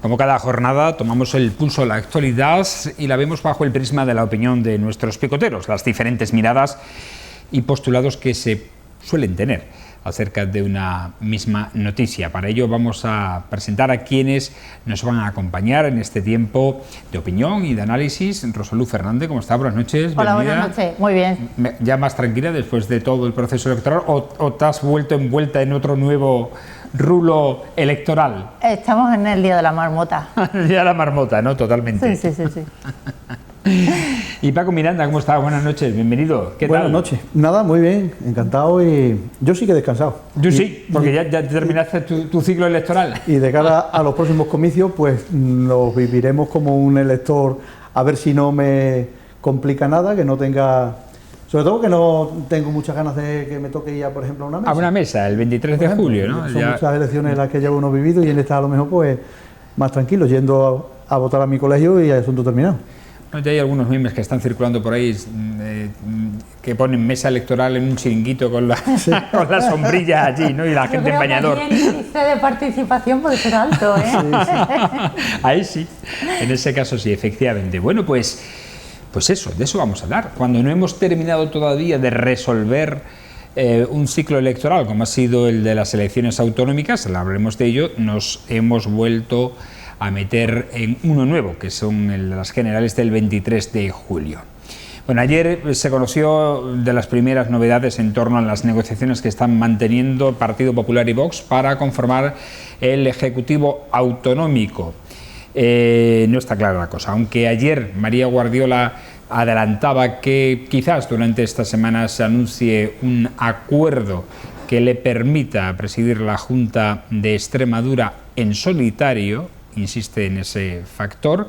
Como cada jornada, tomamos el pulso de la actualidad y la vemos bajo el prisma de la opinión de nuestros picoteros, las diferentes miradas y postulados que se suelen tener acerca de una misma noticia. Para ello vamos a presentar a quienes nos van a acompañar en este tiempo de opinión y de análisis. Rosalú Fernández, ¿cómo está? Buenas noches. Hola, bienvenida. buenas noches. Muy bien. ¿Ya más tranquila después de todo el proceso electoral o te has vuelto envuelta en otro nuevo rulo electoral? Estamos en el Día de la Marmota. El Día de la Marmota, ¿no? Totalmente. Sí. Y Paco Miranda, ¿cómo está? Buenas noches, bienvenido. ¿Qué tal? Buenas noches. Nada, muy bien, encantado y yo sí que he descansado. Yo sí, porque ya terminaste tu ciclo electoral. Y de cara a los próximos comicios, pues los viviremos como un elector, a ver si no me complica nada, que no tenga... Sobre todo que no tengo muchas ganas de que me toque ya, por ejemplo, a una mesa. A una mesa, el 23 de julio, ¿no? Son muchas elecciones las que ya uno ha vivido y en esta a lo mejor pues más tranquilo, yendo a votar a mi colegio y asunto terminado. Ya hay algunos memes que están circulando por ahí que ponen mesa electoral en un chiringuito con la sombrilla allí, ¿no? Y la gente en bañador. El índice de participación puede ser alto, ¿eh? Ahí sí, en ese caso sí, efectivamente. Bueno, pues eso, de eso vamos a hablar. Cuando no hemos terminado todavía de resolver un ciclo electoral, como ha sido el de las elecciones autonómicas, hablaremos de ello, nos hemos vuelto a meter en uno nuevo, que son las generales del 23 de julio. Bueno, ayer se conoció de las primeras novedades en torno a las negociaciones que están manteniendo Partido Popular y Vox para conformar el Ejecutivo Autonómico. No está clara la cosa, aunque ayer María Guardiola adelantaba que quizás durante esta semana se anuncie un acuerdo que le permita presidir la Junta de Extremadura en solitario. Insiste en ese factor.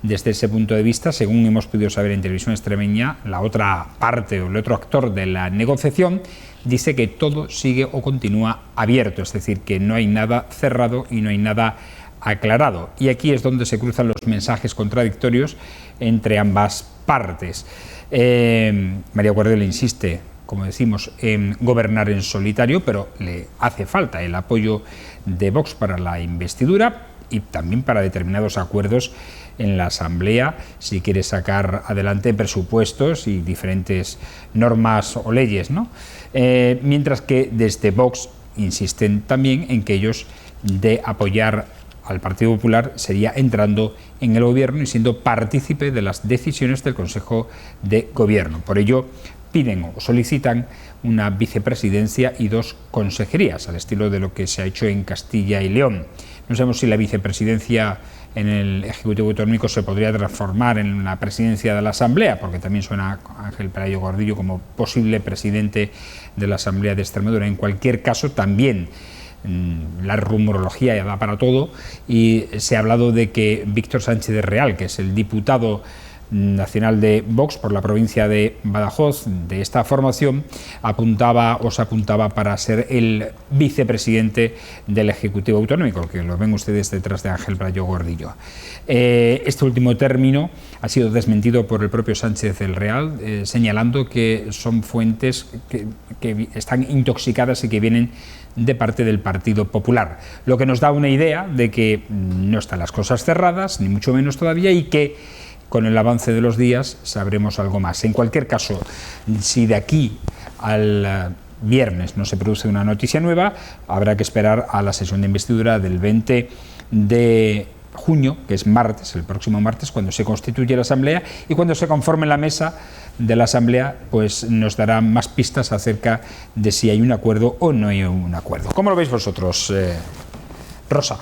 Desde ese punto de vista, según hemos podido saber en Televisión Extremeña, la otra parte o el otro actor de la negociación dice que todo sigue o continúa abierto, es decir, que no hay nada cerrado y no hay nada aclarado. Y aquí es donde se cruzan los mensajes contradictorios entre ambas partes. María Guardiola insiste, como decimos, en gobernar en solitario, pero le hace falta el apoyo de Vox para la investidura y también para determinados acuerdos en la Asamblea, si quiere sacar adelante presupuestos y diferentes normas o leyes, ¿no? Mientras que desde Vox insisten también en que ellos, de apoyar al Partido Popular, sería entrando en el gobierno y siendo partícipe de las decisiones del Consejo de Gobierno. Por ello, piden o solicitan una vicepresidencia y 2 consejerías, al estilo de lo que se ha hecho en Castilla y León. No sabemos si la vicepresidencia en el Ejecutivo Autonómico se podría transformar en la presidencia de la Asamblea, porque también suena a Ángel Pelayo Gordillo como posible presidente de la Asamblea de Extremadura. En cualquier caso, también la rumorología ya da para todo y se ha hablado de que Víctor Sánchez de Real, que es el diputado nacional de Vox por la provincia de Badajoz, de esta formación, se apuntaba para ser el vicepresidente del Ejecutivo Autonómico, que lo ven ustedes detrás de Ángel Pelayo Gordillo. Este último término ha sido desmentido por el propio Sánchez del Real, señalando que son fuentes que están intoxicadas y que vienen de parte del Partido Popular, lo que nos da una idea de que no están las cosas cerradas, ni mucho menos todavía, y que con el avance de los días sabremos algo más. En cualquier caso, si de aquí al viernes no se produce una noticia nueva, habrá que esperar a la sesión de investidura del 20 de junio, que es martes, el próximo martes, cuando se constituye la Asamblea y cuando se conforme la mesa de la Asamblea, pues nos dará más pistas acerca de si hay un acuerdo o no hay un acuerdo. ¿Cómo lo veis vosotros, Rosa?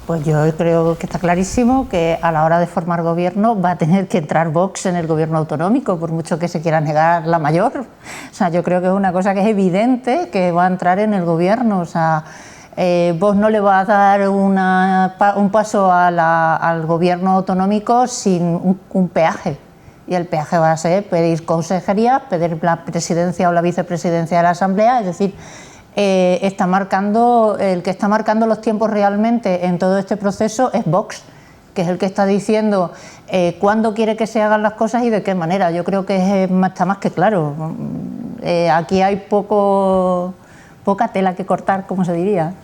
Pues yo creo que está clarísimo que a la hora de formar gobierno va a tener que entrar Vox en el gobierno autonómico, por mucho que se quiera negar la mayor. O sea, yo creo que es una cosa que es evidente que va a entrar en el gobierno. O sea, Vox no le va a dar un paso al gobierno autonómico sin un peaje. Y el peaje va a ser pedir consejerías, pedir la presidencia o la vicepresidencia de la Asamblea, es decir, el que está marcando los tiempos realmente en todo este proceso es Vox, que es el que está diciendo cuándo quiere que se hagan las cosas y de qué manera. Yo creo que está más que claro. Aquí hay poco poca tela que cortar, como se diría.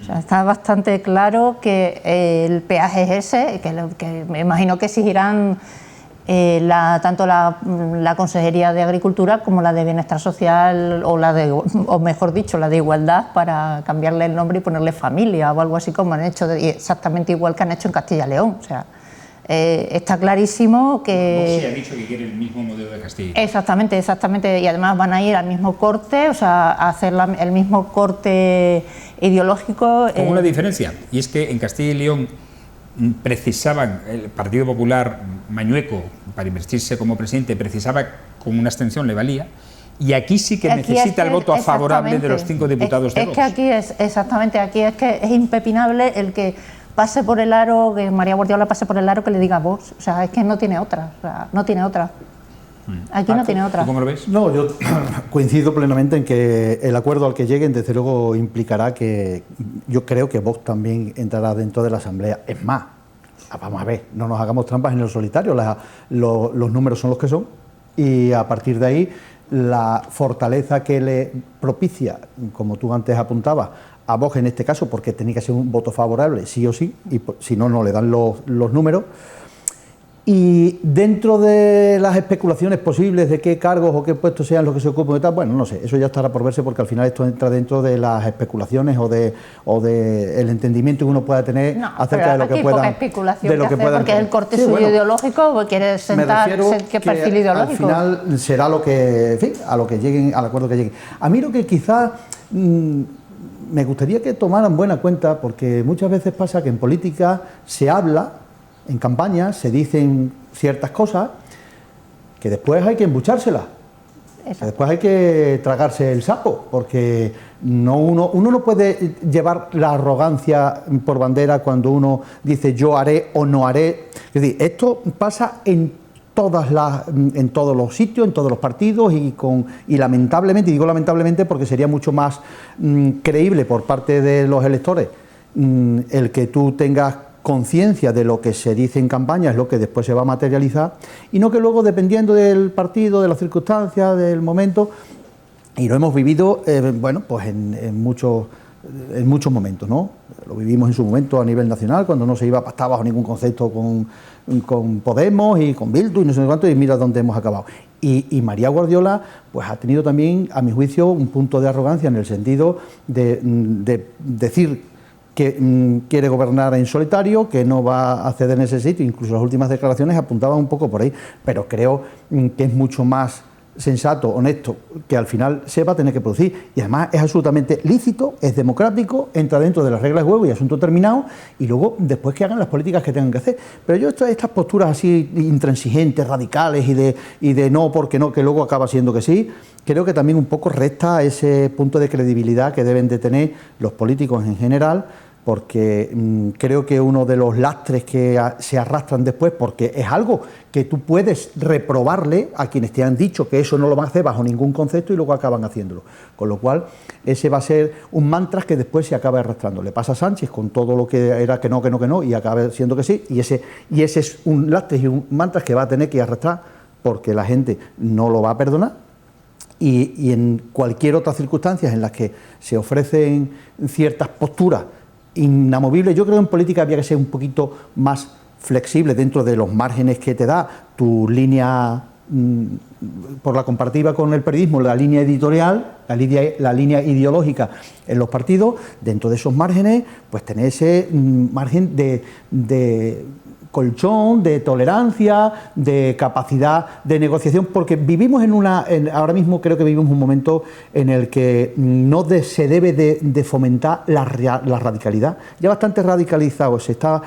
O sea, está bastante claro que el peaje es ese, que me imagino que exigirán tanto la Consejería de Agricultura como la de Bienestar Social, o mejor dicho, la de Igualdad, para cambiarle el nombre y ponerle familia o algo así, como han hecho, exactamente igual que han hecho en Castilla y León. O sea, está clarísimo que... Vox sí ha dicho que quiere el mismo modelo de Castilla. Exactamente, y además van a ir al mismo corte, o sea, a hacer el mismo corte ideológico. Con una diferencia, y es que en Castilla y León precisaban, el Partido Popular Mañueco, para investirse como presidente, precisaba con una abstención, le valía, y aquí sí que necesita el voto favorable de los 5 diputados de Vox. Es que aquí es, exactamente, aquí es que es impepinable el que pase por el aro, que María Guardiola pase por el aro, que le diga Vox, o sea, es que no tiene otra, o sea, no tiene otra. Aquí no tiene otra. ¿Cómo lo ves? No, yo coincido plenamente en que el acuerdo al que lleguen, desde luego, implicará que yo creo que Vox también entrará dentro de la Asamblea. Es más, vamos a ver, no nos hagamos trampas en el solitario, los números son los que son, y a partir de ahí la fortaleza que le propicia, como tú antes apuntabas, a Vox en este caso, porque tenía que ser un voto favorable, sí o sí, y si no, no le dan los números. Y dentro de las especulaciones posibles de qué cargos o qué puestos sean los que se ocupen y tal, bueno, no sé, eso ya estará por verse, porque al final esto entra dentro de las especulaciones o de el entendimiento que uno pueda tener acerca de lo que puedan, de lo que puedan, porque el corte suyo ideológico quiere sentar qué perfil ideológico. Al final será lo que, en fin, a lo que lleguen, al acuerdo que lleguen. A mí lo que quizás me gustaría que tomaran buena cuenta, porque muchas veces pasa que en política se habla, en campaña se dicen ciertas cosas que después hay que embuchárselas, que después hay que tragarse el sapo, porque uno no puede llevar la arrogancia por bandera cuando uno dice yo haré o no haré. Es decir, esto pasa en todos los sitios, en todos los partidos, y lamentablemente, y digo lamentablemente porque sería mucho más creíble por parte de los electores el que tú tengas conciencia de lo que se dice en campaña es lo que después se va a materializar, y no que luego, dependiendo del partido, de las circunstancias, del momento, y lo hemos vivido, bueno, pues en muchos momentos, ¿no? Lo vivimos en su momento a nivel nacional, cuando no se iba a pactar bajo ningún concepto con Podemos y con Bildu y no sé cuánto, y mira dónde hemos acabado. Y María Guardiola pues ha tenido también, a mi juicio, un punto de arrogancia en el sentido de decir que quiere gobernar en solitario, que no va a ceder en ese sitio. Incluso las últimas declaraciones apuntaban un poco por ahí, pero creo que es mucho más sensato, honesto, que al final se va a tener que producir, y además es absolutamente lícito, es democrático, entra dentro de las reglas de juego y asunto terminado, y luego después que hagan las políticas que tengan que hacer. Pero yo estas posturas así intransigentes, radicales y de no porque no, que luego acaba siendo que sí, creo que también un poco resta ese punto de credibilidad que deben de tener los políticos en general, porque creo que uno de los lastres que se arrastran después, porque es algo que tú puedes reprobarle a quienes te han dicho que eso no lo van a hacer bajo ningún concepto y luego acaban haciéndolo. Con lo cual, ese va a ser un mantra que después se acaba arrastrando. Le pasa a Sánchez con todo lo que era que no, y acaba siendo que sí, y ese es un lastre y un mantra que va a tener que arrastrar, porque la gente no lo va a perdonar. Y en cualquier otra circunstancia en las que se ofrecen ciertas posturas inamovible, yo creo que en política había que ser un poquito más flexible dentro de los márgenes que te da tu línea, por la comparativa con el periodismo, la línea editorial, la línea ideológica en los partidos. Dentro de esos márgenes, pues tener ese margen de colchón, de tolerancia, de capacidad de negociación, porque vivimos ahora mismo creo que vivimos un momento en el que no se debe de fomentar la radicalidad. Ya bastante radicalizado se está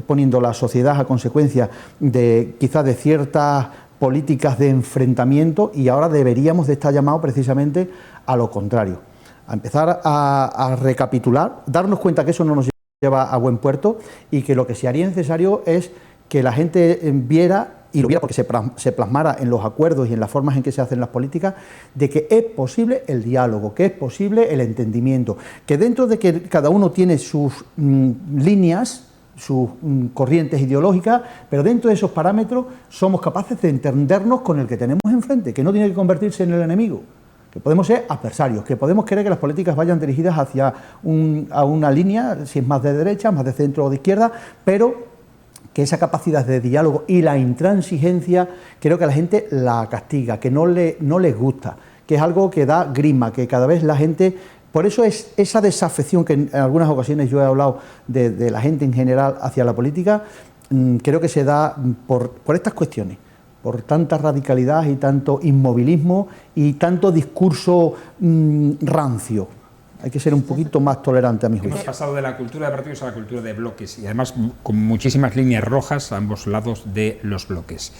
poniendo la sociedad a consecuencia de quizás de ciertas políticas de enfrentamiento, y ahora deberíamos de estar llamados precisamente a lo contrario, a empezar a recapitular, darnos cuenta que eso no nos lleva a buen puerto, y que lo que se haría necesario es que la gente viera, y lo viera porque se plasmara en los acuerdos y en las formas en que se hacen las políticas, de que es posible el diálogo, que es posible el entendimiento, que dentro de que cada uno tiene sus líneas, sus corrientes ideológicas, pero dentro de esos parámetros somos capaces de entendernos con el que tenemos enfrente, que no tiene que convertirse en el enemigo, que podemos ser adversarios, que podemos querer que las políticas vayan dirigidas hacia a una línea, si es más de derecha, más de centro o de izquierda, pero que esa capacidad de diálogo y la intransigencia creo que a la gente la castiga, que no les gusta, que es algo que da grima, que cada vez la gente... Por eso es esa desafección que en algunas ocasiones yo he hablado de la gente en general hacia la política, creo que se da por estas cuestiones, por tanta radicalidad y tanto inmovilismo y tanto discurso rancio. Hay que ser un poquito más tolerante, a mi juicio. Hemos pasado de la cultura de partidos a la cultura de bloques y además con muchísimas líneas rojas a ambos lados de los bloques.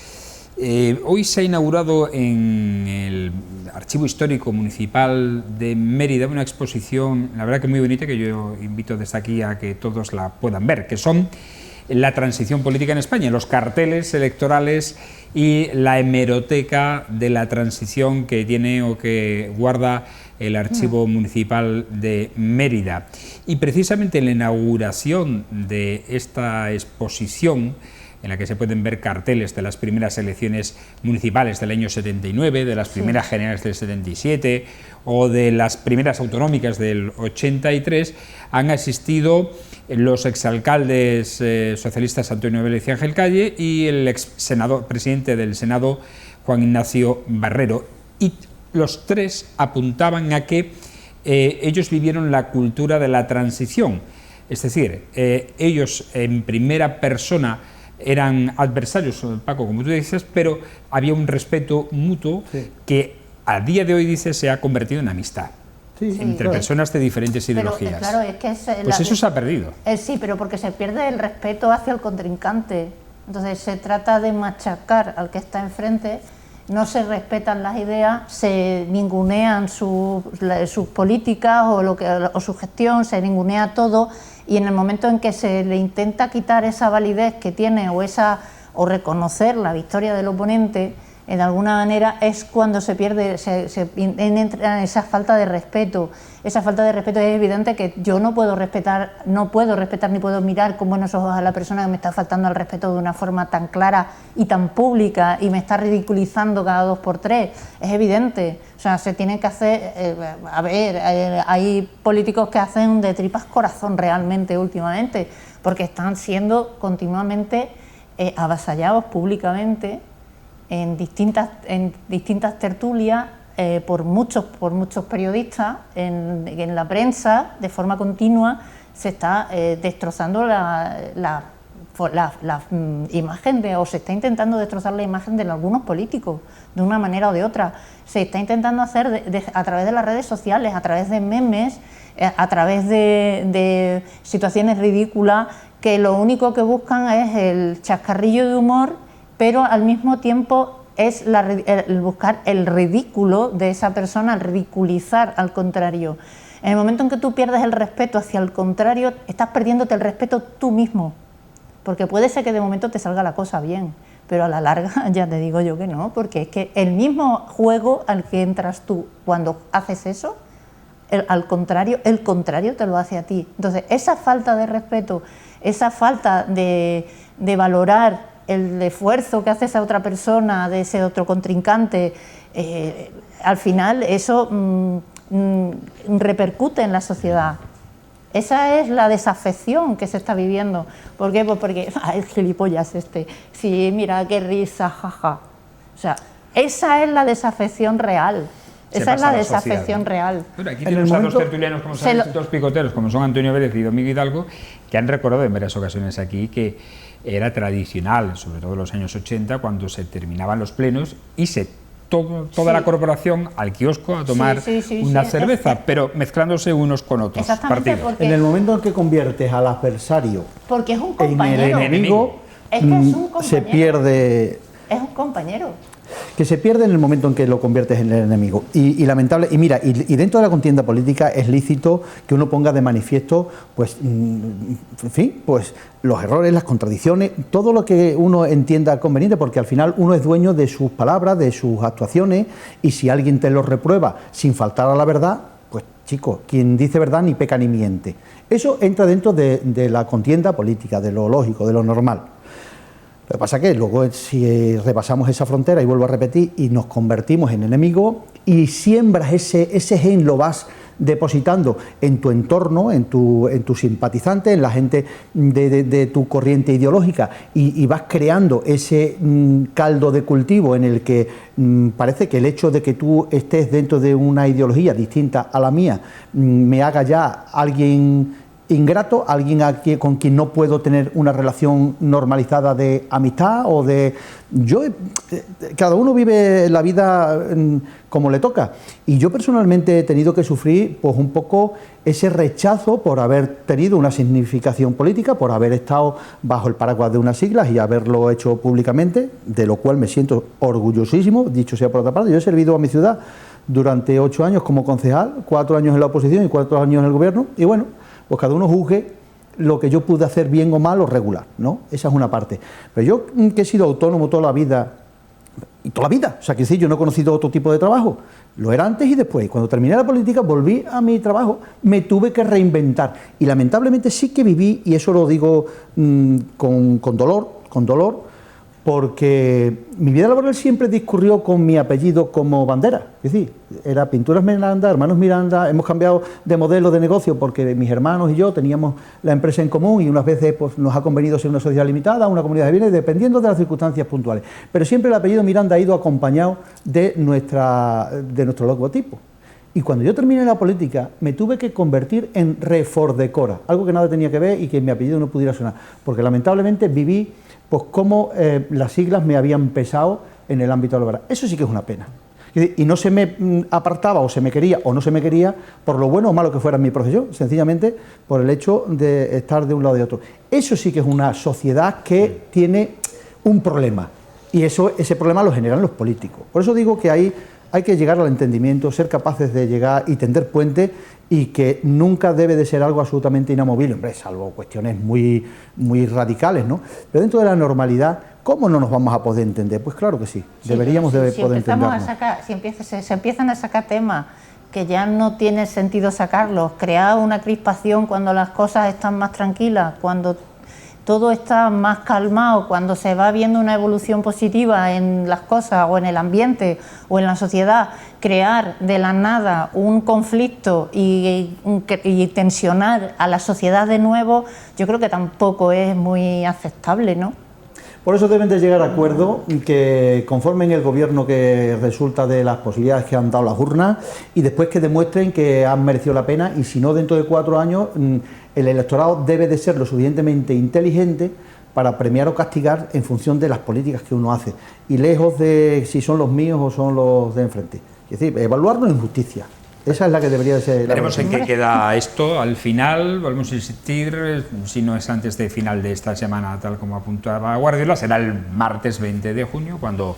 Hoy se ha inaugurado en el Archivo Histórico Municipal de Mérida una exposición, la verdad que muy bonita, que yo invito desde aquí a que todos la puedan ver, que son la transición política en España, los carteles electorales y la hemeroteca de la transición que tiene o que guarda el Archivo Municipal de Mérida. Y precisamente en la inauguración de esta exposición, en la que se pueden ver carteles de las primeras elecciones municipales del año 79, de las primeras generales del 77 o de las primeras autonómicas del 83, han asistido los exalcaldes socialistas Antonio Vélez y Ángel Calle y el presidente del Senado, Juan Ignacio Barrero. Y los tres apuntaban a que ellos vivieron la cultura de la transición, es decir, ellos en primera persona eran adversarios, Paco, como tú dices, pero había un respeto mutuo que a día de hoy, dice, se ha convertido en amistad entre personas de diferentes ideologías. Claro, es que pues eso se ha perdido. Sí, pero porque se pierde el respeto hacia el contrincante. Entonces se trata de machacar al que está enfrente, no se respetan las ideas, se ningunean sus políticas o su gestión, se ningunea todo, y en el momento en que se le intenta quitar esa validez que tiene o reconocer la victoria del oponente, de alguna manera es cuando se pierde, entra en esa falta de respeto. Esa falta de respeto es evidente que yo no puedo respetar ni puedo mirar con buenos ojos a la persona que me está faltando al respeto de una forma tan clara y tan pública y me está ridiculizando cada 2 por 3. Es evidente. O sea, se tiene que hacer... hay políticos que hacen de tripas corazón realmente últimamente, porque están siendo continuamente avasallados públicamente en distintas tertulias por muchos periodistas, en la prensa, de forma continua, se está destrozando la imagen o se está intentando destrozar la imagen de algunos políticos, de una manera o de otra. Se está intentando hacer a través de las redes sociales, a través de memes, a través de situaciones ridículas, que lo único que buscan es el chascarrillo de humor, pero al mismo tiempo es el buscar el ridículo de esa persona, el ridiculizar al contrario. En el momento en que tú pierdes el respeto hacia el contrario, estás perdiéndote el respeto tú mismo, porque puede ser que de momento te salga la cosa bien, pero a la larga ya te digo yo que no, porque es que el mismo juego al que entras tú cuando haces eso, el contrario te lo hace a ti. Entonces, esa falta de respeto, esa falta de valorar el esfuerzo que hace esa otra persona, de ese otro contrincante, al final eso repercute en la sociedad. Esa es la desafección que se está viviendo. ¿Por qué? Pues porque el gilipollas sí, mira qué risa, jaja. O sea, esa es la desafección real. Esa es la desafección real. Bueno, aquí tenemos a dos tertulianos, como son dos picoteros, como son Antonio Vélez y Domingo Hidalgo, que han recordado en varias ocasiones aquí que era tradicional, sobre todo en los años 80, cuando se terminaban los plenos y toda la corporación al kiosco a tomar una cerveza, pero mezclándose unos con otros partidos. En el momento en que conviertes al adversario porque es un compañero, en el enemigo, es que es un compañero, se pierde... Es un compañero. Que se pierde en el momento en que lo conviertes en el enemigo. Y lamentable, y mira, y dentro de la contienda política es lícito que uno ponga de manifiesto, pues, en fin, pues los errores, las contradicciones, todo lo que uno entienda conveniente, porque al final uno es dueño de sus palabras, de sus actuaciones, y si alguien te lo reprueba sin faltar a la verdad, pues chico, quien dice verdad ni peca ni miente. Eso entra dentro de la contienda política, de lo lógico, de lo normal. Lo que pasa es que luego si repasamos esa frontera, y vuelvo a repetir, y nos convertimos en enemigos, y siembras ese gen, lo vas depositando en tu entorno, en tus simpatizantes, en la gente de tu corriente ideológica, y vas creando ese caldo de cultivo en el que parece que el hecho de que tú estés dentro de una ideología distinta a la mía me haga ya alguien ingrato, alguien con quien no puedo tener una relación normalizada de amistad o de... cada uno vive la vida como le toca, y yo personalmente he tenido que sufrir pues un poco ese rechazo por haber tenido una significación política, por haber estado bajo el paraguas de unas siglas y haberlo hecho públicamente, de lo cual me siento orgullosísimo. Dicho sea por otra parte, yo he servido a mi ciudad durante 8 años como concejal, 4 años en la oposición y 4 años en el gobierno, y bueno, pues cada uno juzgue lo que yo pude hacer bien o mal o regular, ¿no? Esa es una parte. Pero yo, que he sido autónomo toda la vida, o sea, que decir, yo no he conocido otro tipo de trabajo, lo era antes y después. Cuando terminé la política, volví a mi trabajo, me tuve que reinventar, y lamentablemente sí que viví, y eso lo digo con dolor, porque mi vida laboral siempre discurrió con mi apellido como bandera. Es decir, era Pinturas Miranda, Hermanos Miranda. Hemos cambiado de modelo de negocio porque mis hermanos y yo teníamos la empresa en común, y unas veces pues, nos ha convenido ser una sociedad limitada, una comunidad de bienes, dependiendo de las circunstancias puntuales. Pero siempre el apellido Miranda ha ido acompañado de nuestro logotipo. Y cuando yo terminé la política, me tuve que convertir en Refordecora, algo que nada tenía que ver y que mi apellido no pudiera sonar, porque lamentablemente viví pues cómo las siglas me habían pesado en el ámbito laboral. Eso sí que es una pena. Y no se me apartaba, o se me quería o no se me quería, por lo bueno o malo que fuera en mi profesión, sencillamente por el hecho de estar de un lado y de otro. Eso sí que es una sociedad que tiene un problema, y ese problema lo generan los políticos. Por eso digo que hay que llegar al entendimiento, ser capaces de llegar y tender puentes, y que nunca debe de ser algo absolutamente inamovible, hombre, salvo cuestiones muy radicales, ¿no? Pero dentro de la normalidad, ¿cómo no nos vamos a poder entender? Pues claro que sí, deberíamos de poder entendernos. Se empiezan a sacar temas que ya no tiene sentido sacarlos, crear una crispación cuando las cosas están más tranquilas, cuando todo está más calmado, cuando se va viendo una evolución positiva en las cosas o en el ambiente o en la sociedad, crear de la nada un conflicto y tensionar a la sociedad de nuevo, yo creo que tampoco es muy aceptable, ¿no? Por eso deben de llegar a acuerdos que conformen el gobierno que resulta de las posibilidades que han dado las urnas, y después que demuestren que han merecido la pena, y si no, dentro de 4 años el electorado debe de ser lo suficientemente inteligente para premiar o castigar en función de las políticas que uno hace, y lejos de si son los míos o son los de enfrente. Es decir, evaluarlo en justicia. Esa es la que debería de ser. Veremos en qué queda esto al final. Volvemos a insistir, si no es antes de final de esta semana, tal como apuntaba Guardiola, será el martes 20 de junio, cuando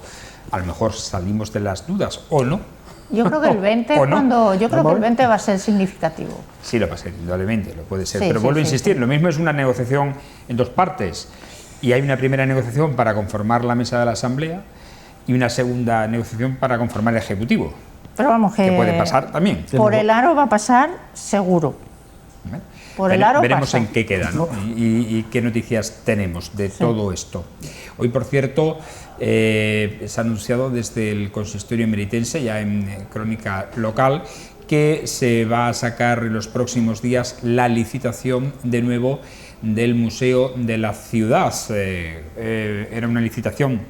a lo mejor salimos de las dudas, o no. Yo creo que el 20 el 20 va a ser significativo. Sí, lo va a ser, indudablemente, lo puede ser. Sí, pero sí, vuelvo a sí, insistir, sí. Lo mismo es una negociación en 2 partes. Y hay una primera negociación para conformar la mesa de la Asamblea y una segunda negociación para conformar el Ejecutivo. Pero vamos, que puede pasar también. Por el aro va a pasar seguro. Por el aro veremos pasa. en qué queda, ¿no? Y qué noticias tenemos de todo esto. Hoy, por cierto, se ha anunciado desde el consistorio emeritense, ya en crónica local, que se va a sacar en los próximos días la licitación de nuevo del Museo de la Ciudad. Era una licitación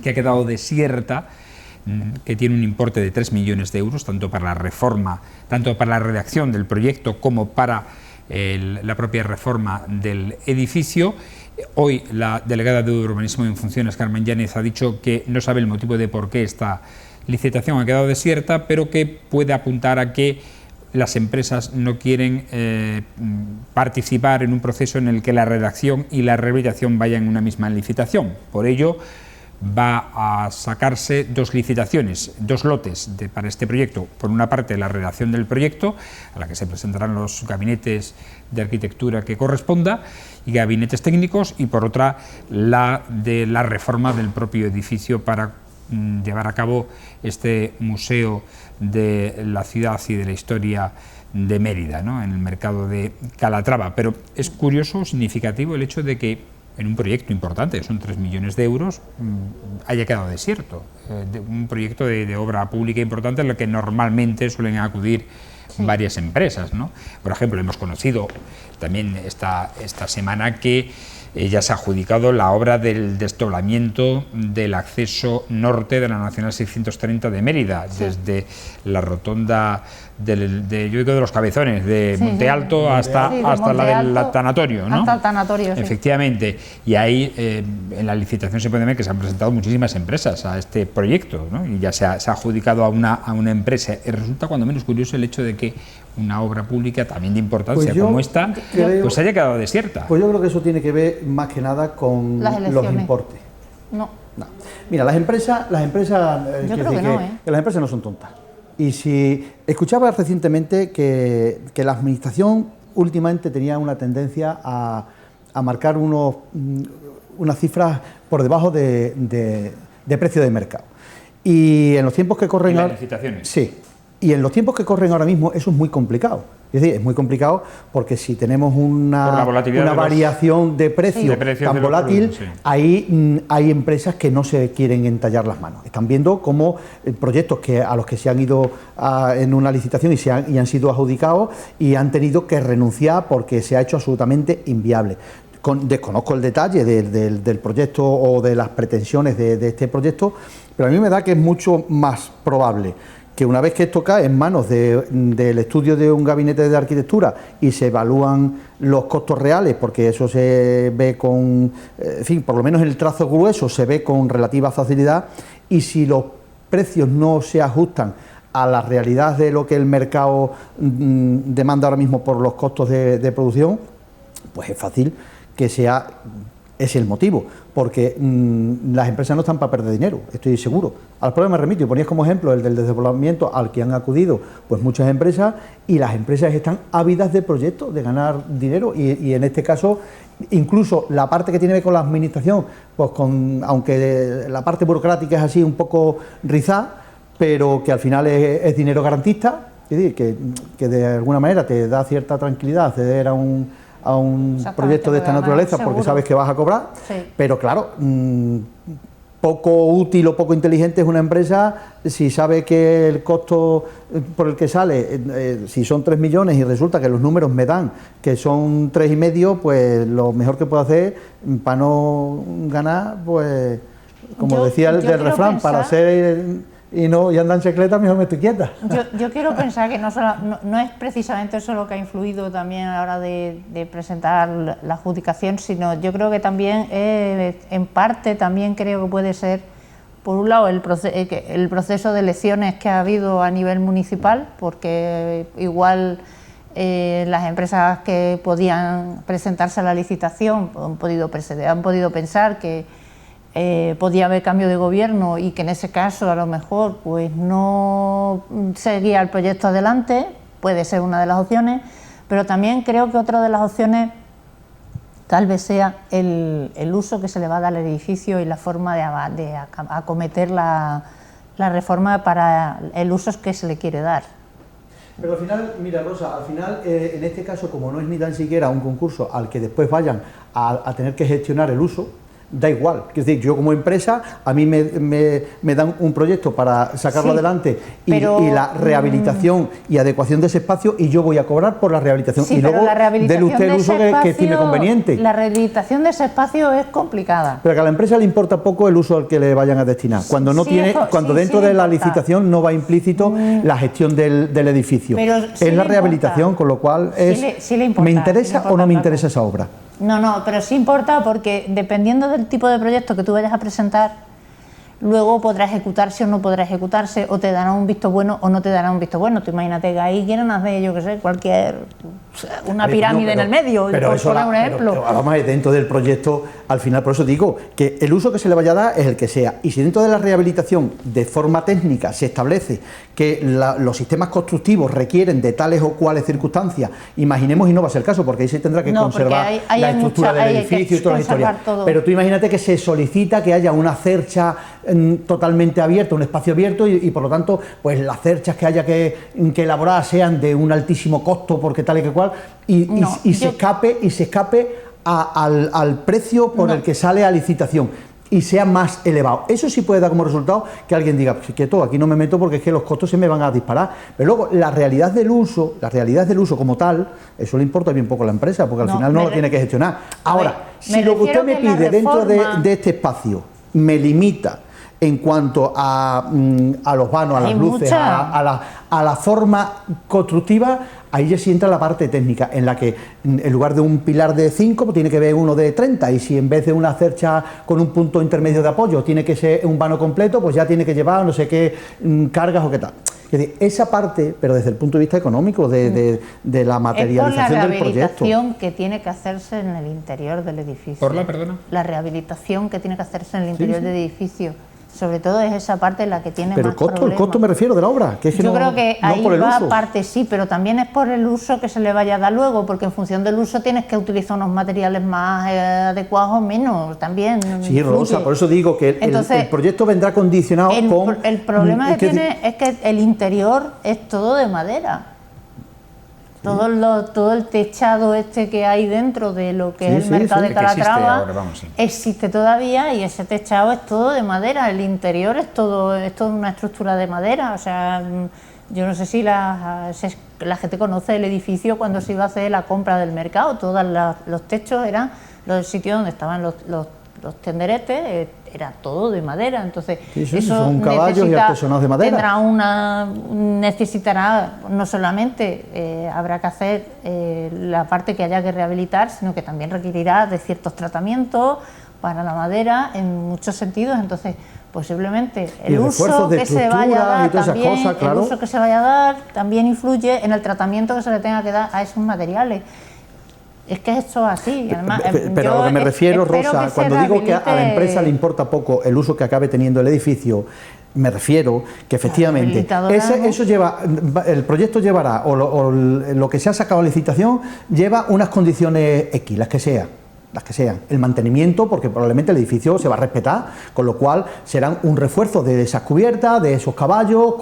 que ha quedado desierta, que tiene un importe de 3 millones de euros, tanto para la reforma, tanto para la redacción del proyecto como para la propia reforma del edificio. Hoy la delegada de Urbanismo en Funciones, Carmen Yáñez, ha dicho que no sabe el motivo de por qué esta licitación ha quedado desierta, pero que puede apuntar a que las empresas no quieren participar en un proceso en el que la redacción y la rehabilitación vayan en una misma licitación. Por ello, va a sacarse 2 licitaciones, 2 lotes para este proyecto. Por una parte, la redacción del proyecto, a la que se presentarán los gabinetes de arquitectura que corresponda y gabinetes técnicos, y por otra, la de la reforma del propio edificio para llevar a cabo este museo de la ciudad y de la historia de Mérida, ¿no?, en el mercado de Calatrava. Pero es curioso, significativo el hecho de que en un proyecto importante, que son 3 millones de euros, haya quedado desierto. Un proyecto de obra pública importante en el que normalmente suelen acudir varias empresas, ¿no? Por ejemplo, hemos conocido también esta semana que ya se ha adjudicado la obra del desdoblamiento del acceso norte de la Nacional 630 de Mérida, desde la rotonda de los Cabezones, de Monte Alto hasta la del tanatorio, ¿no? Hasta el tanatorio, sí. Efectivamente, y ahí en la licitación se puede ver que se han presentado muchísimas empresas a este proyecto, ¿no? Y ya se ha adjudicado a una empresa. Y resulta cuando menos curioso el hecho de que una obra pública también de importancia como esta, pues haya quedado desierta. Pues yo creo que eso tiene que ver más que nada con los importes. No. Mira, las empresas yo creo que no, que las empresas no son tontas. Y si escuchaba recientemente que la administración últimamente tenía una tendencia a marcar unas cifras por debajo de precio de mercado. Y en los tiempos que corren ahora, licitaciones. Sí. Y en los tiempos que corren ahora mismo eso es muy complicado. Es decir, es muy complicado porque si tenemos una variación de precio tan volátil, ahí hay empresas que no se quieren entallar las manos. Están viendo cómo proyectos a los que se han ido en una licitación y han sido adjudicados y han tenido que renunciar porque se ha hecho absolutamente inviable. Desconozco el detalle del proyecto o de las pretensiones de este proyecto, pero a mí me da que es mucho más probable que una vez que esto cae en manos del estudio de un gabinete de arquitectura y se evalúan los costos reales, porque eso se ve con, en fin, por lo menos el trazo grueso se ve con relativa facilidad, y si los precios no se ajustan a la realidad de lo que el mercado demanda ahora mismo por los costos de producción, pues es fácil que sea ese el motivo, porque las empresas no están para perder dinero, estoy seguro. Al problema me remito, y ponías como ejemplo el del desdoblamiento al que han acudido pues muchas empresas, y las empresas están ávidas de proyectos, de ganar dinero, y en este caso incluso la parte que tiene que ver con la administración, pues aunque la parte burocrática es así un poco rizada, pero que al final es dinero garantista, es decir, que de alguna manera te da cierta tranquilidad acceder a un proyecto de esta naturaleza porque sabes que vas a cobrar, pero claro, poco útil o poco inteligente es una empresa si sabe que el costo por el que sale, si son 3 millones y resulta que los números me dan que son 3,5, pues lo mejor que puedo hacer para no ganar, pues como decía el del refrán, para hacer y andar en chacleta, mejor me estoy quieta. Yo quiero pensar que no es precisamente eso lo que ha influido también a la hora de presentar la adjudicación, sino yo creo que también, en parte, también creo que puede ser, por un lado, el proceso de elecciones que ha habido a nivel municipal, porque igual las empresas que podían presentarse a la licitación han podido pensar que podía haber cambio de gobierno y que en ese caso a lo mejor pues no seguía el proyecto adelante, puede ser una de las opciones, pero también creo que otra de las opciones tal vez sea el uso que se le va a dar al edificio y la forma de acometer la reforma para el uso que se le quiere dar. Pero al final, mira Rosa, al final en este caso, como no es ni tan siquiera un concurso al que después vayan a tener que gestionar el uso, da igual, es decir, yo como empresa, a mí me dan un proyecto para sacarlo adelante y la rehabilitación y adecuación de ese espacio, y yo voy a cobrar por la rehabilitación, y luego déle usted el uso que estime conveniente. La rehabilitación de ese espacio es complicada. Pero que a la empresa le importa poco el uso al que le vayan a destinar, cuando no dentro de la licitación no va implícito la gestión del edificio, es la rehabilitación, con lo cual ¿me interesa o no me interesa esa obra? No, pero sí importa, porque dependiendo del tipo de proyecto que tú vayas a presentar, luego podrá ejecutarse o no podrá ejecutarse, o te dará un visto bueno o no te dará un visto bueno. Tú imagínate que ahí quieren hacer, yo qué sé, una pirámide en el medio, por poner un ejemplo. Pero vamos a ver, dentro del proyecto, al final, por eso digo que el uso que se le vaya a dar es el que sea, y si dentro de la rehabilitación de forma técnica se establece que los sistemas constructivos requieren de tales o cuales circunstancias, imaginemos, y no va a ser el caso, porque ahí se tendrá que conservar la estructura del edificio y toda la historia, pero tú imagínate que se solicita que haya una cercha totalmente abierta, un espacio abierto, y por lo tanto, pues las cerchas que haya que elaborar sean de un altísimo costo, porque tal y que cual, y se escape al precio por el que sale a licitación y sea más elevado. Eso sí puede dar como resultado que alguien diga, pues quieto, aquí no me meto porque es que los costos se me van a disparar. Pero luego, la realidad del uso como tal, eso le importa bien poco a la empresa, porque al final no lo tiene que gestionar. Ahora, si lo que usted me pide dentro de este espacio me limita en cuanto a los vanos, a las luces, a la forma constructiva, ahí ya sí entra la parte técnica, en la que en lugar de un pilar de 5, pues tiene que ver uno de 30, y si en vez de una cercha con un punto intermedio de apoyo tiene que ser un vano completo, pues ya tiene que llevar no sé qué cargas o qué tal. Es decir, esa parte, pero desde el punto de vista económico, de la materialización del proyecto. La rehabilitación que tiene que hacerse en el interior del edificio. ¿Por la, perdona? La rehabilitación que tiene que hacerse en el interior del edificio. Sobre todo es esa parte en la que tiene pero más problemas. El costo me refiero de la obra. Que es que yo creo que ahí va uso. Parte sí, pero también es por el uso que se le vaya a dar luego, porque en función del uso tienes que utilizar unos materiales más adecuados o menos, también. Sí, Rosa, por eso digo que el proyecto vendrá condicionado con... El problema que tiene es que el interior es todo de madera. Todo el techado que hay dentro de lo que es el mercado de Calatrava existe todavía, y ese techado es todo de madera, el interior es todo una estructura de madera. O sea, yo no sé si la gente conoce el edificio cuando se iba a hacer la compra del mercado, todos los techos eran los sitios donde estaban los tenderetes, era todo de madera. Entonces eso son caballos y artesonados de madera. Necesitará no solamente habrá que hacer la parte que haya que rehabilitar, sino que también requerirá de ciertos tratamientos para la madera en muchos sentidos. Entonces posiblemente el uso que se vaya a dar también, el uso que se vaya a dar también influye en el tratamiento que se le tenga que dar a esos materiales. Es que esto es así. Además, pero a lo que me refiero, Rosa, cuando digo que a la empresa le importa poco el uso que acabe teniendo el edificio, me refiero que efectivamente eso lleva, el proyecto llevará, o lo que se ha sacado a licitación, lleva unas condiciones X, las que sean, el mantenimiento, porque probablemente el edificio se va a respetar, con lo cual serán un refuerzo de esas cubiertas, de esos caballos,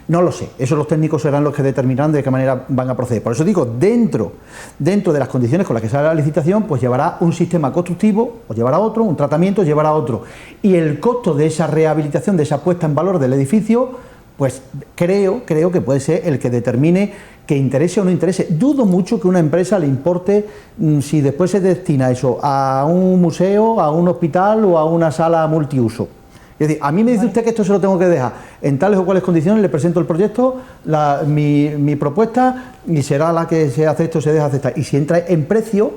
no lo sé, eso los técnicos serán los que determinarán de qué manera van a proceder. Por eso digo, dentro de las condiciones con las que sale la licitación, pues llevará un sistema constructivo, o llevará otro, un tratamiento, llevará otro, y el costo de esa rehabilitación, de esa puesta en valor del edificio, pues creo que puede ser el que determine que interese o no interese. Dudo mucho que a una empresa le importe si después se destina eso a un museo, a un hospital o a una sala multiuso. Es decir, a mí me dice usted que esto se lo tengo que dejar en tales o cuales condiciones, le presento el proyecto, mi propuesta, y será la que se acepte o se deja aceptar. Y si entra en precio,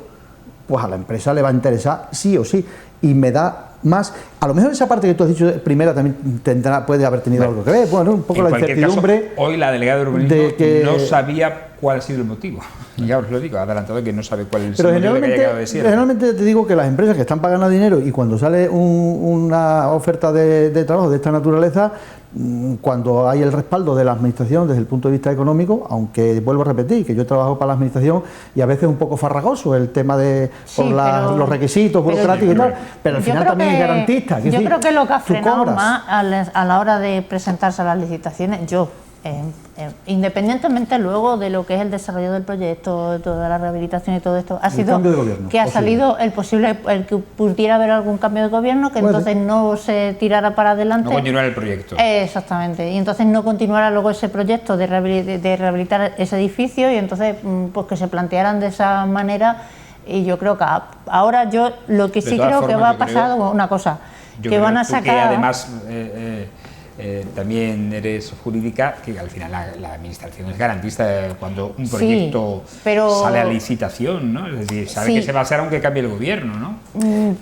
pues a la empresa le va a interesar sí o sí, y me da más. A lo mejor esa parte que tú has dicho primera también puede haber tenido algo que ver, bueno, un poco la incertidumbre. Caso, hoy la delegada de urbanismo no sabía cuál ha sido el motivo. Ya os lo digo, adelantado, que no sabe cuál es el motivo que haya quedado desierto. Generalmente te digo que las empresas que están pagando dinero, y cuando sale una oferta de trabajo de esta naturaleza, cuando hay el respaldo de la administración desde el punto de vista económico, aunque vuelvo a repetir que yo trabajo para la administración y a veces es un poco farragoso el tema de los requisitos burocráticos y tal, pero al final también es garantista. Yo creo que lo que ha frenado más a la hora de presentarse a las licitaciones, independientemente luego de lo que es el desarrollo del proyecto, toda la rehabilitación y todo esto, ha sido que ha salido el que pudiera haber algún cambio de gobierno, que entonces no se tirara para adelante. No continuara el proyecto. Exactamente, y entonces no continuara luego ese proyecto de rehabilitar ese edificio, y entonces pues que se plantearan de esa manera. Y yo creo que ahora lo que sí creo que va a pasar una cosa, que van a sacar... Que además también eres jurídica, que al final la administración es garantista cuando un proyecto sale a licitación, ¿no? Es decir, sabe que se va a hacer aunque cambie el gobierno, ¿no?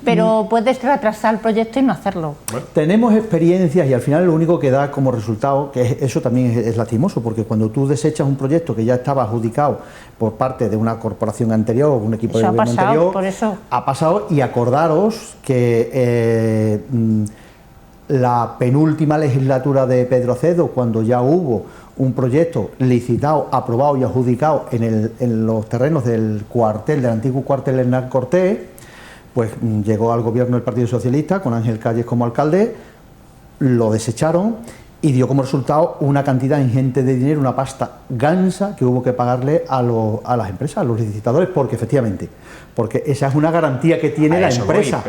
Pero puedes retrasar el proyecto y no hacerlo. Bueno. Tenemos experiencias, y al final lo único que da como resultado, que eso también es lastimoso, porque cuando tú desechas un proyecto que ya estaba adjudicado por parte de una corporación anterior o un equipo de gobierno anterior, por eso ha pasado, y acordaros que la penúltima legislatura de Pedro Acedo, cuando ya hubo un proyecto licitado, aprobado y adjudicado en los terrenos del antiguo cuartel Hernán Cortés, pues llegó al gobierno del Partido Socialista con Ángel Calles como alcalde, lo desecharon, y dio como resultado una cantidad ingente de dinero, una pasta gansa que hubo que pagarle a las empresas, a los licitadores, porque efectivamente, porque esa es una garantía que tiene la empresa.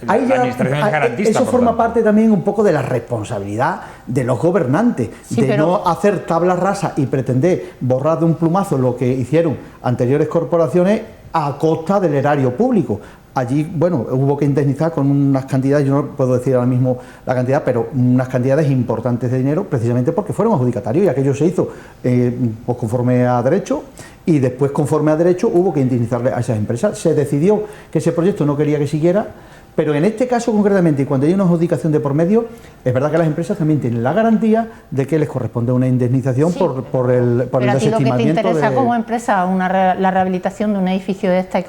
La administración es garantista. Eso forma parte también un poco de la responsabilidad de los gobernantes, no hacer tabla rasa y pretender borrar de un plumazo lo que hicieron anteriores corporaciones a costa del erario público. Allí, bueno, hubo que indemnizar con unas cantidades, yo no puedo decir ahora mismo la cantidad, pero unas cantidades importantes de dinero, precisamente porque fueron adjudicatarios, y aquello se hizo pues conforme a derecho, y después conforme a derecho hubo que indemnizarle a esas empresas. Se decidió que ese proyecto no quería que siguiera, pero en este caso concretamente, y cuando hay una adjudicación de por medio, es verdad que las empresas también tienen la garantía de que les corresponde una indemnización por el desestimamiento. Pero a ti lo que te interesa como empresa, la rehabilitación de un edificio de este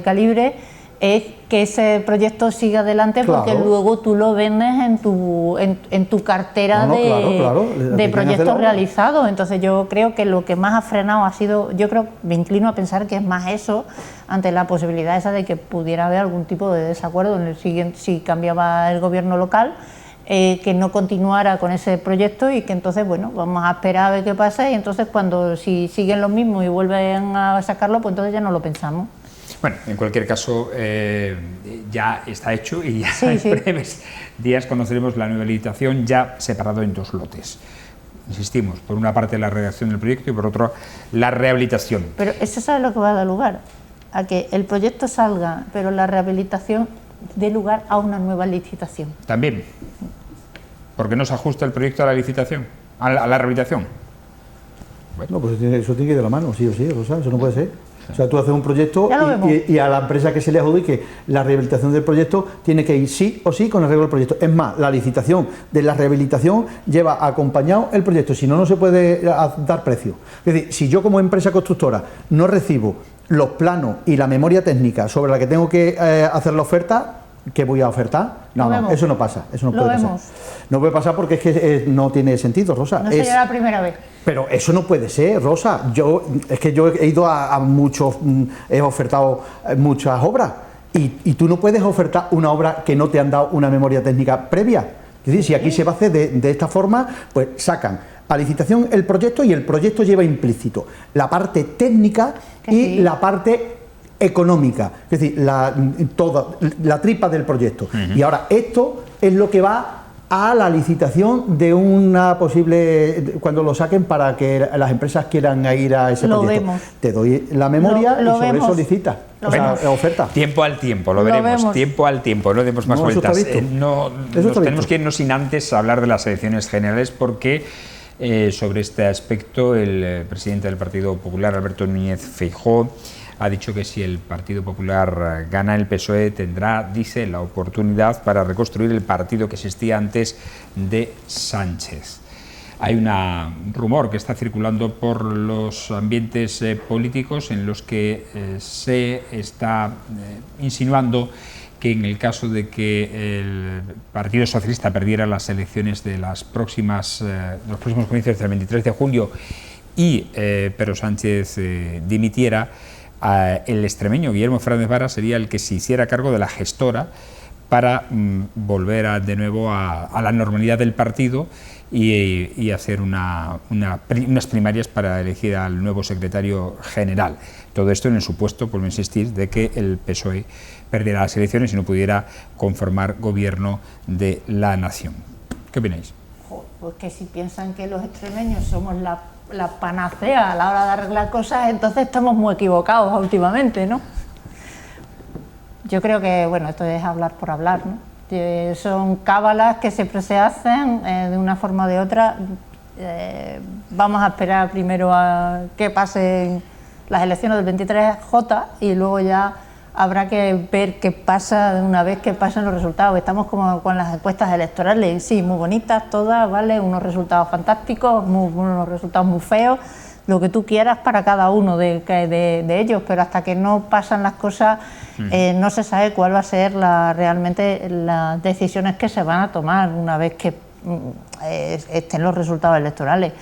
calibre, es que ese proyecto siga adelante, porque luego tú lo vendes en tu cartera de proyectos realizados. Entonces yo creo que lo que más ha frenado ha sido, me inclino a pensar que es más eso, ante la posibilidad esa de que pudiera haber algún tipo de desacuerdo en el siguiente, si cambiaba el gobierno local, que no continuara con ese proyecto, y que entonces, bueno, vamos a esperar a ver qué pasa, y entonces si siguen los mismos y vuelven a sacarlo, pues entonces ya no lo pensamos. Bueno, en cualquier caso, ya está hecho, y ya en breves días conoceremos la nueva licitación, ya separado en dos lotes. Insistimos, por una parte la redacción del proyecto y por otra la rehabilitación. Pero eso, ¿sabe lo que va a dar lugar? A que el proyecto salga, pero la rehabilitación dé lugar a una nueva licitación. También, porque no se ajusta el proyecto a la licitación, a la rehabilitación. Bueno, pues eso tiene que ir de la mano, sí o sí, Rosa, eso no puede ser. O sea, tú haces un proyecto y a la empresa que se le adjudique la rehabilitación del proyecto tiene que ir sí o sí con el arreglo del proyecto. Es más, la licitación de la rehabilitación lleva acompañado el proyecto, si no, no se puede dar precio. Es decir, si yo como empresa constructora no recibo los planos y la memoria técnica sobre la que tengo que hacer la oferta, ¿qué voy a ofertar? No, eso no pasa, eso no puede pasar. No puede pasar porque es que no tiene sentido, Rosa. No sería la primera vez. Pero eso no puede ser, Rosa. Yo he ido a muchos, he ofertado muchas obras, y tú no puedes ofertar una obra que no te han dado una memoria técnica previa. Es decir, si aquí se va a hacer de esta forma, pues sacan a licitación el proyecto, y el proyecto lleva implícito la parte técnica y la parte económica, es decir, la tripa del proyecto. Y ahora esto es lo que va a la licitación de una posible, cuando lo saquen, para que las empresas quieran ir a ese proyecto. Vemos. Te doy la memoria y sobre eso licitas. Oferta. Tiempo al tiempo, lo veremos. Tiempo al tiempo, no demos más vueltas. Tenemos que irnos sin antes hablar de las elecciones generales, porque sobre este aspecto el presidente del Partido Popular, Alberto Núñez Feijóo, ha dicho que si el Partido Popular gana, el PSOE tendrá, dice, la oportunidad para reconstruir el partido que existía antes de Sánchez. Hay un rumor que está circulando por los ambientes políticos, en los que se está insinuando que en el caso de que el Partido Socialista perdiera las elecciones de los próximos comicios del 23 de julio y Pedro Sánchez dimitiera, el extremeño Guillermo Fernández Vara sería el que se hiciera cargo de la gestora para volver de nuevo a la normalidad del partido y hacer unas primarias para elegir al nuevo secretario general. Todo esto en el supuesto, por insistir, de que el PSOE perdiera las elecciones y no pudiera conformar gobierno de la nación. ¿Qué opináis? Pues que si piensan que los extremeños somos la panacea a la hora de arreglar cosas, entonces estamos muy equivocados últimamente, ¿no? Yo creo que, bueno, esto es hablar por hablar, ¿no? Son cábalas que siempre se hacen de una forma o de otra. Vamos a esperar primero a que pasen las elecciones del 23J y luego ya habrá que ver qué pasa de una vez que pasen los resultados. Estamos como con las encuestas electorales, sí, muy bonitas todas, ¿vale? Unos resultados fantásticos, unos resultados muy feos, lo que tú quieras para cada uno de ellos, pero hasta que no pasan las cosas no se sabe cuál va a ser realmente las decisiones que se van a tomar una vez que estén los resultados electorales.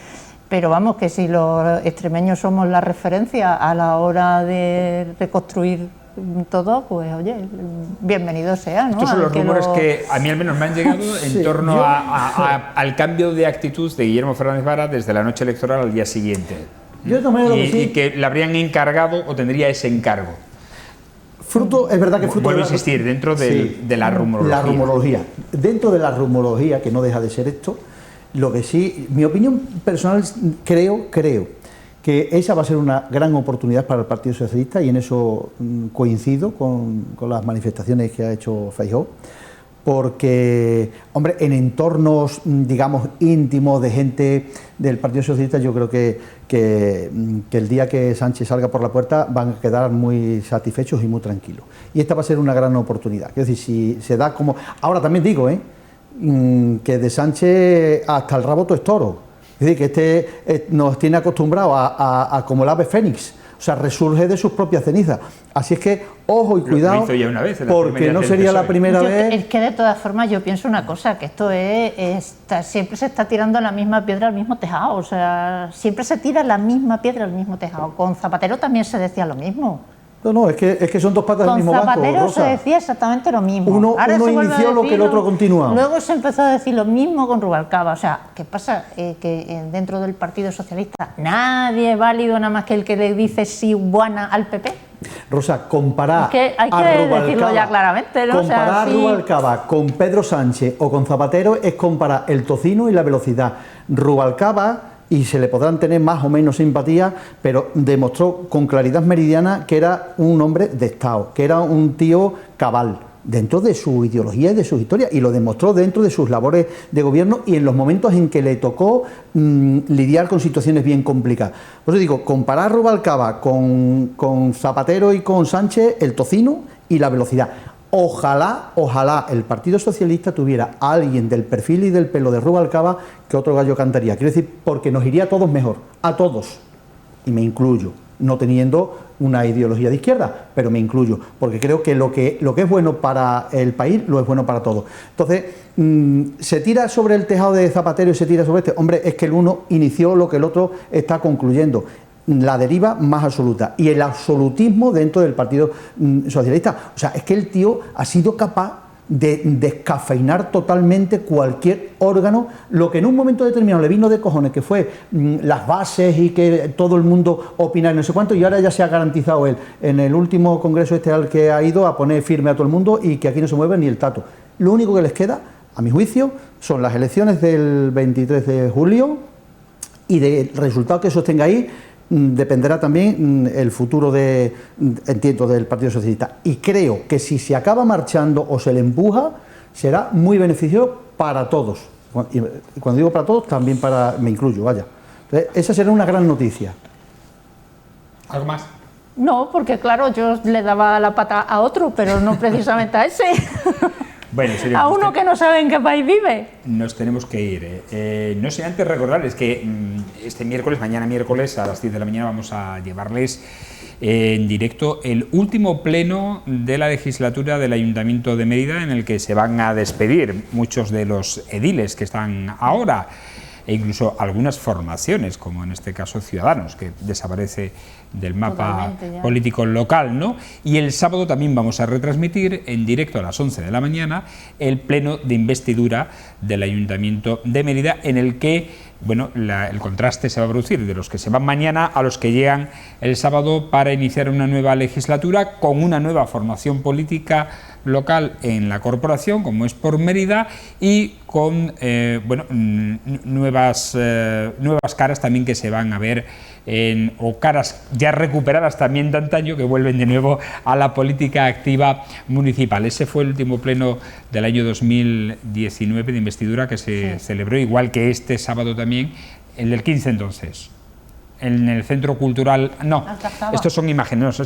Pero vamos, que si los extremeños somos la referencia a la hora de reconstruir todo, pues oye, bienvenido sea, ¿no? Estos son los rumores que a mí al menos me han llegado en torno al cambio de actitud de Guillermo Fernández Vara desde la noche electoral al día siguiente. Y que le habrían encargado o tendría ese encargo. Es verdad que fruto vuelvo a insistir, dentro de la rumorología. La rumorología. Dentro de la rumorología, que no deja de ser esto, lo que sí, mi opinión personal, creo que esa va a ser una gran oportunidad para el Partido Socialista, y en eso coincido con las manifestaciones que ha hecho Feijóo, porque, hombre, en entornos, digamos, íntimos de gente del Partido Socialista, yo creo que el día que Sánchez salga por la puerta van a quedar muy satisfechos y muy tranquilos. Y esta va a ser una gran oportunidad. Es decir, si se da como... Ahora también digo, que de Sánchez hasta el rabo todo es toro. Es decir, que nos tiene acostumbrados a como el ave fénix, o sea, resurge de sus propias cenizas. Así es que, ojo y cuidado, lo hizo ya una vez, porque no sería la primera vez. Es que de todas formas yo pienso una cosa, que esto siempre se está tirando la misma piedra al mismo tejado, o sea, siempre se tira la misma piedra al mismo tejado. Con Zapatero también se decía lo mismo. No, es que son dos patas del mismo banco, Con Zapatero Rosa. se decía exactamente lo mismo. Uno inició lo que el otro continuaba. Luego se empezó a decir lo mismo con Rubalcaba. O sea, ¿qué pasa? Que dentro del Partido Socialista nadie es válido nada más que el que le dice sí buena al PP. Rosa, comparar es que hay que decirlo ya claramente, ¿no? Comparar Rubalcaba con Pedro Sánchez o con Zapatero es comparar el tocino y la velocidad. Rubalcaba, y se le podrán tener más o menos simpatía, pero demostró con claridad meridiana que era un hombre de Estado, que era un tío cabal, dentro de su ideología y de sus historias, y lo demostró dentro de sus labores de gobierno y en los momentos en que le tocó lidiar con situaciones bien complicadas. Por eso digo, comparar Rubalcaba con Zapatero y con Sánchez, el tocino y la velocidad. Ojalá el Partido Socialista tuviera a alguien del perfil y del pelo de Rubalcaba que otro gallo cantaría. Quiero decir, porque nos iría a todos mejor, a todos, y me incluyo, no teniendo una ideología de izquierda, pero me incluyo, porque creo que lo que es bueno para el país lo es bueno para todos. Entonces, se tira sobre el tejado de Zapatero y se tira sobre este. Hombre, es que el uno inició lo que el otro está concluyendo. La deriva más absoluta y el absolutismo dentro del Partido Socialista. O sea, es que el tío ha sido capaz de descafeinar totalmente cualquier órgano, lo que en un momento determinado le vino de cojones, que fue las bases y que todo el mundo opinara no sé cuánto, y ahora ya se ha garantizado él en el último congreso al que ha ido a poner firme a todo el mundo y que aquí no se mueve ni el tato. Lo único que les queda, a mi juicio, son las elecciones del 23 de julio y del resultado que sostenga ahí dependerá también el futuro del Partido Socialista. Y creo que si se acaba marchando o se le empuja, será muy beneficioso para todos. Y cuando digo para todos, también me incluyo, vaya. Entonces, esa será una gran noticia. ¿Algo más? No, porque claro, yo le daba la pata a otro, pero no precisamente a ese. Bueno, serio, a uno que no sabe en qué país vive. Nos tenemos que ir. No sé, antes recordarles que mañana miércoles a las 10 de la mañana vamos a llevarles en directo el último pleno de la legislatura del Ayuntamiento de Mérida, en el que se van a despedir muchos de los ediles que están ahora, e incluso algunas formaciones, como en este caso Ciudadanos, que desaparece del mapa político local, ¿no? Y el sábado también vamos a retransmitir en directo a las 11 de la mañana el pleno de investidura del Ayuntamiento de Mérida, en el que, bueno, el contraste se va a producir de los que se van mañana a los que llegan el sábado para iniciar una nueva legislatura con una nueva formación política local en la corporación, como es por Mérida, y con nuevas caras también que se van a ver, o caras ya recuperadas también de antaño, que vuelven de nuevo a la política activa municipal. Ese fue el último pleno del año 2019 de investidura que se celebró, igual que este sábado también, el del 15 entonces. En el Centro Cultural, no, estos son imágenes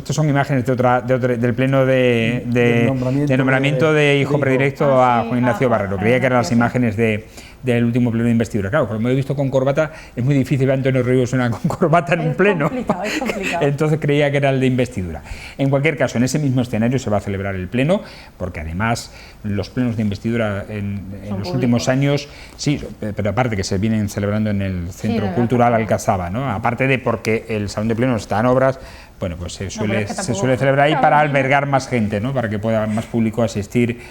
del pleno de nombramiento de hijo predilecto a Juan Ignacio Barrero. Creía que eran las imágenes del último pleno de investidura. Claro, como he visto con corbata, es muy difícil ver a Antonio Rivera con corbata en un pleno. Es complicado. Entonces creía que era el de investidura. En cualquier caso, en ese mismo escenario se va a celebrar el pleno, porque además los plenos de investidura en los últimos años, sí, pero aparte que se vienen celebrando en el Centro Cultural Alcazaba, ¿no? Aparte de porque el Salón de Plenos está en obras, bueno, pues se pero suele, es que se tampoco- suele celebrar ahí Claro, para no. albergar más gente, ¿no? Para que pueda más público asistir.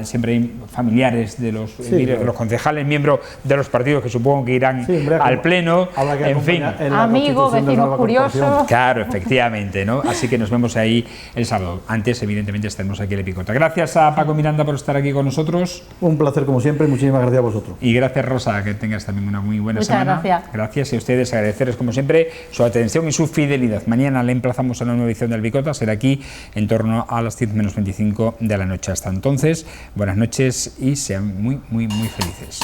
Siempre hay familiares de los, de claro. los concejales, miembros de los partidos que supongo que irán Sí, hombre, al pleno, habrá que en fin. acompañar en la Amigos, constitución de la vecinos nueva curiosos. corporación. Claro, efectivamente, ¿no? Así que nos vemos ahí el sábado. Antes, evidentemente, estaremos aquí en el Picota. Gracias a Paco Miranda por estar aquí con nosotros Un placer como siempre y muchísimas gracias a vosotros. y gracias, Rosa, que tengas también una muy buena Muchas semana. gracias. Gracias y a ustedes agradecerles como siempre su atención y su fidelidad. Mañana le emplazamos a una nueva edición del Picota, será aquí en torno a las 10 menos 25 de la noche. Hasta entonces, buenas noches y sean muy, muy, muy felices.